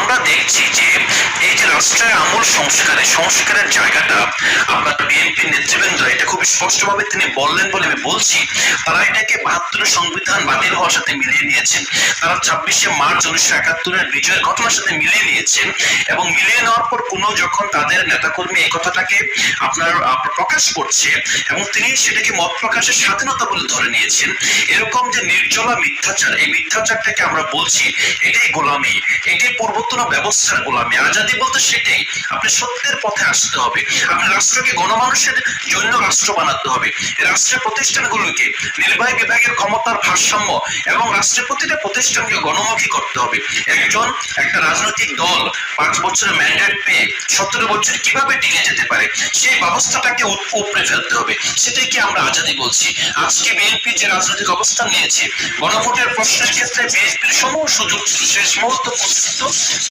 আমরা দেখছি যে এই যে রাষ্ট্রের আমূল সংস্কারের জায়গাটা আপনার বিএনপি নেতৃবৃন্দ এটা খুব স্পষ্টভাবে তিনি বললেন বলে আমি বলছি। তারা এটাকে ৭২ সংবিধান বাতিল হওয়ার সাথে মিলিয়ে নিয়েছেন, তারা ২৬শে মার্চ ১৯৭১-এর বিজয়ের ঘটনার সাথে মিলিয়ে নিয়েছেন, এবং মিলিয়ে নেওয়ার পর কোনো যখন তাদের নেতাকর্মী এই কথাটাকে আপনার প্রকাশ করছে এবং তিনি সেটাকে মত প্রকাশের স্বাধীনতা বলে ধরে নিয়েছেন, এরকম যে নির্জলা মিথ্যাচার, এই মিথ্যাচারটাকে আমরা বলছি এটাই গোলামি, এটাই পূর্বতন ব্যবস্থার গোলামি। আজাদী বলতে সেটাই, আপনি সত্যের পথে আসতে হবে, আপনি রাষ্ট্রকে গণমানুষের জন্য রাষ্ট্র বানাতে হবে, রাষ্ট্রের প্রতিষ্ঠানগুলোকে নির্বাহী বিভাগের ক্ষমতার ভারসাম্য এবং রাষ্ট্রের প্রতিটা প্রতিষ্ঠানকে গণমুখী করতে হবে। একটা রাজনৈতিক দল ৫ বছরের ম্যান্ডেট পেয়ে ১৭ বছর কিভাবে টিকে যেতে পারে সেই ব্যবস্থাটাকে উপড়ে ফেলতে হবে, সেটাই কি আমরা আজাদী বলছি। আজকে বিএনপি যে রাজনৈতিক অবস্থান নিয়েছে, গণভোটের প্রশ্নের ক্ষেত্রে বিএনপির সমূহ সুযোগ শেষ মুহূর্ত পর্যন্ত